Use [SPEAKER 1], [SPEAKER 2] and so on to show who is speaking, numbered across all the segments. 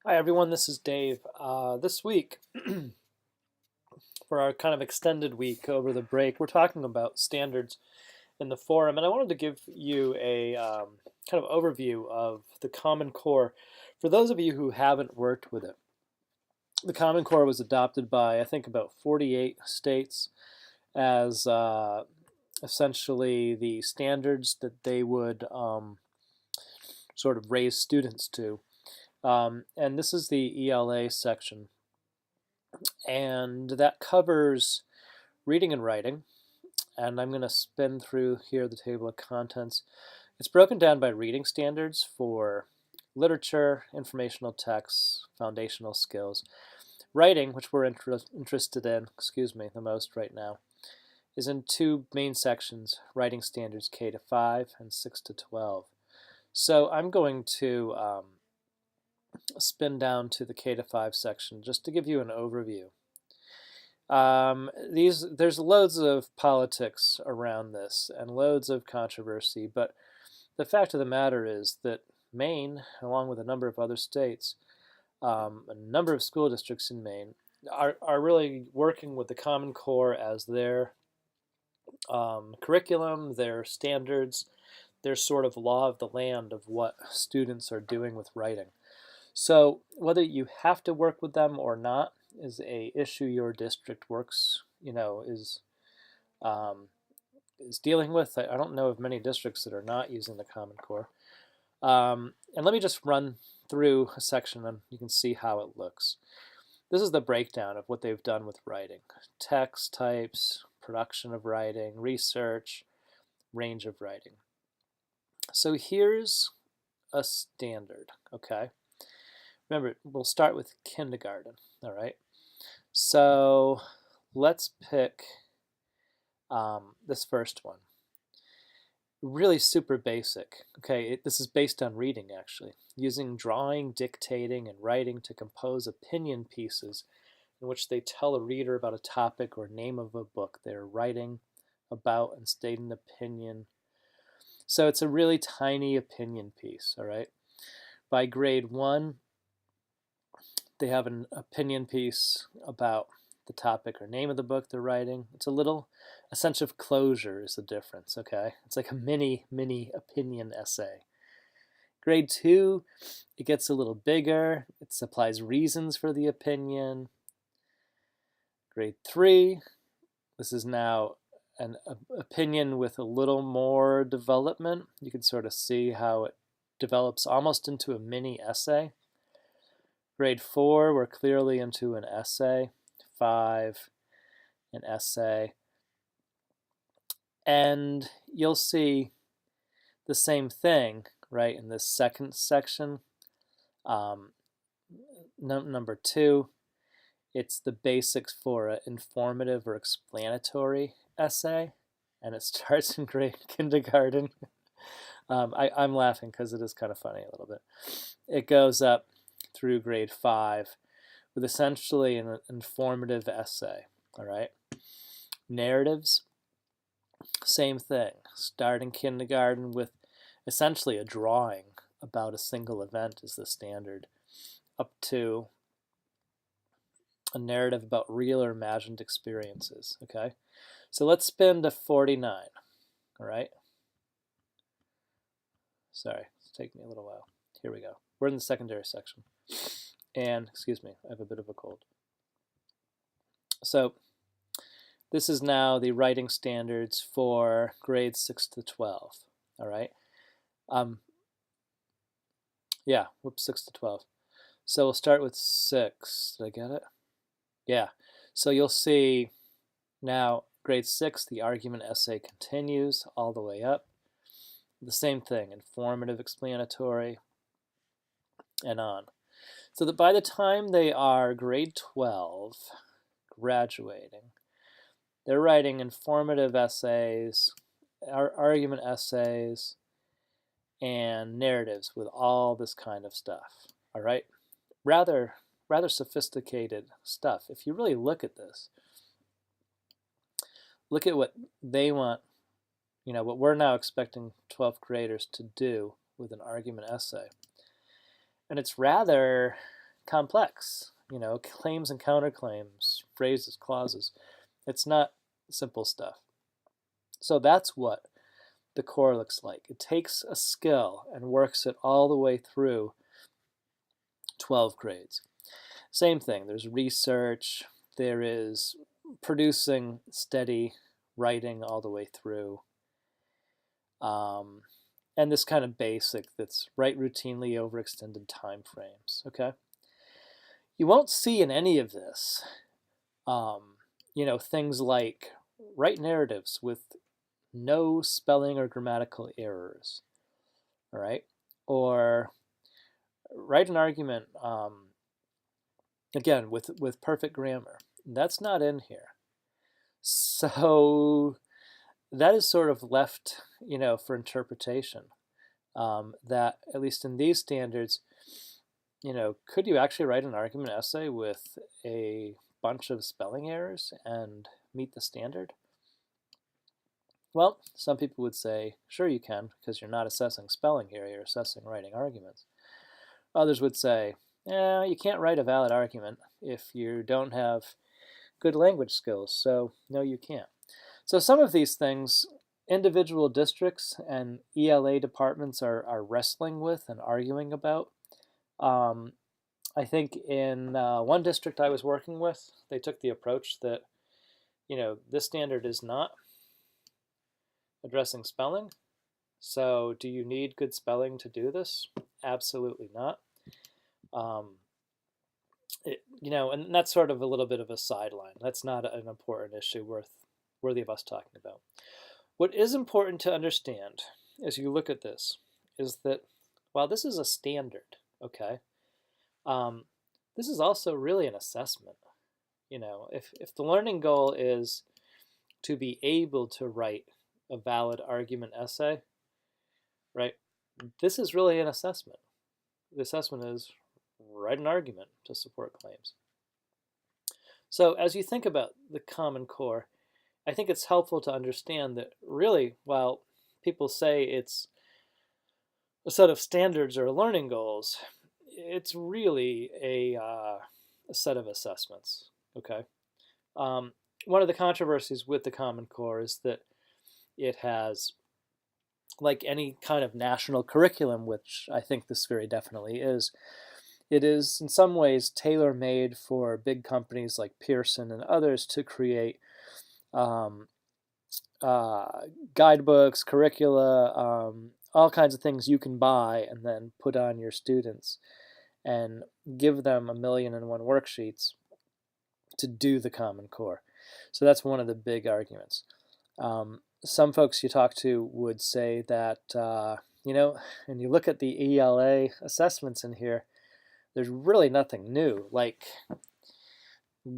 [SPEAKER 1] Hi everyone, this is Dave. This week, for our kind of extended week over the break, we're talking about standards in the forum, and I wanted to give you a kind of overview of the Common Core for those of you who haven't worked with it. The Common Core was adopted by, I think, about 48 states as essentially the standards that they would sort of raise students to. And this is the ELA section. And that covers reading and writing. And I'm going to spin through here the table of contents. It's broken down by reading standards for literature, informational texts, foundational skills. Writing, which we're interested in, the most right now, is in two main sections, writing standards K to 5 and 6 to 12. So I'm going to spin down to the K to 5 section just to give you an overview. There's loads of politics around this and loads of controversy, but the fact of the matter is that Maine, along with a number of other states, a number of school districts in Maine, are really working with the Common Core as their curriculum, their standards, their sort of law of the land of what students are doing with writing. So whether you have to work with them or not is a issue your district works, is dealing with. I don't know of many districts that are not using the Common Core. And let me just run through a section and you can see how it looks. This is the breakdown of what they've done with writing. Text types, production of writing, research, range of writing. So here's a standard, okay? Remember, we'll start with kindergarten, all right? So let's pick this first one. Really super basic, okay? This is based on reading, actually. Using drawing, dictating, and writing to compose opinion pieces in which they tell a reader about a topic or name of a book they're writing about and state an opinion. So it's a really tiny opinion piece, all right? By grade 1, they have an opinion piece about the topic or name of the book they're writing. It's a sense of closure is the difference, okay? It's like a mini opinion essay. Grade 2, it gets a little bigger. It supplies reasons for the opinion. Grade 3, this is now an opinion with a little more development. You can sort of see how it develops almost into a mini essay. Grade 4, we're clearly into an essay. 5, an essay. And you'll see the same thing, right, in this second section. Number 2, it's the basics for an informative or explanatory essay, and it starts in kindergarten. I'm laughing because it is kind of funny a little bit. It goes up through grade 5 with essentially an informative essay, all right? Narratives, same thing. Start in kindergarten with essentially a drawing about a single event is the standard, up to a narrative about real or imagined experiences, okay? So let's spin to 49, all right? Sorry, it's taking me a little while. Here we go. We're in the secondary section. And, excuse me, I have a bit of a cold. So this is now the writing standards for grades 6 to 12, all right? 6 to 12. So we'll start with 6. Did I get it? Yeah. So you'll see now grade 6, the argument essay continues all the way up. The same thing, informative, explanatory, and on. So that by the time they are grade 12, graduating, they're writing informative essays, argument essays, and narratives with all this kind of stuff, all right? Rather sophisticated stuff. If you really look at this, look at what they want, what we're now expecting 12th graders to do with an argument essay. And it's rather complex, claims and counterclaims, phrases, clauses. It's not simple stuff. So that's what the core looks like. It takes a skill and works it all the way through 12 grades. Same thing, there's research, there is producing steady writing all the way through. And this kind of basic that's write routinely over extended time frames, okay? You won't see in any of this, things like write narratives with no spelling or grammatical errors, all right? Or write an argument, again, with perfect grammar. That's not in here. So that is sort of left, for interpretation. That, at least in these standards, could you actually write an argument essay with a bunch of spelling errors and meet the standard? Well, some people would say, sure you can, because you're not assessing spelling here, you're assessing writing arguments. Others would say, yeah, you can't write a valid argument if you don't have good language skills, so no, you can't. So some of these things, individual districts and ELA departments are wrestling with and arguing about. I think in one district I was working with, they took the approach that, this standard is not addressing spelling. So do you need good spelling to do this? Absolutely not. And that's sort of a little bit of a sideline. That's not an important issue worthy of us talking about. What is important to understand as you look at this is that while this is a standard, okay, this is also really an assessment. If the learning goal is to be able to write a valid argument essay, right, this is really an assessment. The assessment is write an argument to support claims. So as you think about the Common Core, I think it's helpful to understand that really, while people say it's a set of standards or learning goals, it's really a set of assessments, okay? One of the controversies with the Common Core is that it has, like any kind of national curriculum, which I think this very definitely is, it is in some ways tailor-made for big companies like Pearson and others to create guidebooks, curricula, all kinds of things you can buy and then put on your students and give them 1,000,001 worksheets to do the Common Core. So that's one of the big arguments. Some folks you talk to would say that, and you look at the ELA assessments in here, there's really nothing new. Like,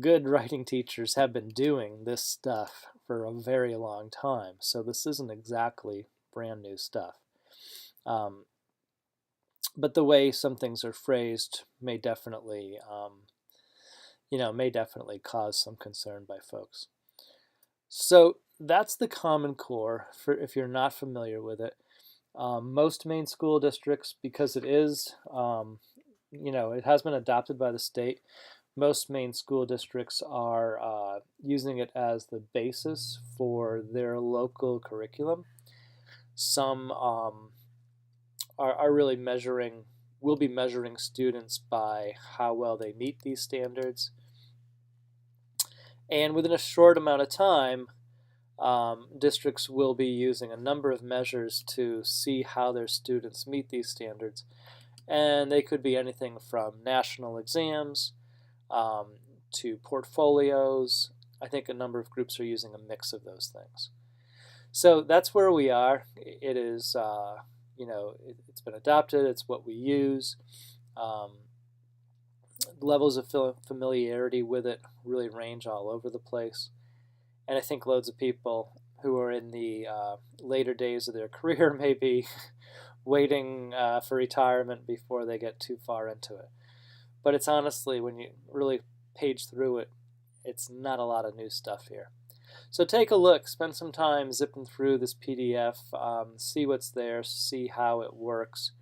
[SPEAKER 1] good writing teachers have been doing this stuff for a very long time, so this isn't exactly brand new stuff. But the way some things are phrased may definitely, cause some concern by folks. So that's the Common Core, for if you're not familiar with it. Most Maine school districts, because it is, it has been adopted by the state, most Maine school districts are using it as the basis for their local curriculum. Some are really will be measuring students by how well they meet these standards. And within a short amount of time, districts will be using a number of measures to see how their students meet these standards. And they could be anything from national exams to portfolios. I think a number of groups are using a mix of those things. So that's where we are. It is, it's been adopted. It's what we use. Levels of familiarity with it really range all over the place. And I think loads of people who are in the later days of their career may be waiting for retirement before they get too far into it. But it's honestly, when you really page through it, it's not a lot of new stuff here. So take a look, spend some time zipping through this PDF, see what's there, see how it works.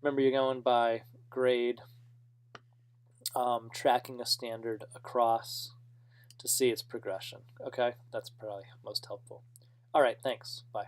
[SPEAKER 1] Remember, you're going by grade. tracking a standard across to see its progression. Okay, that's probably most helpful. All right, thanks. Bye.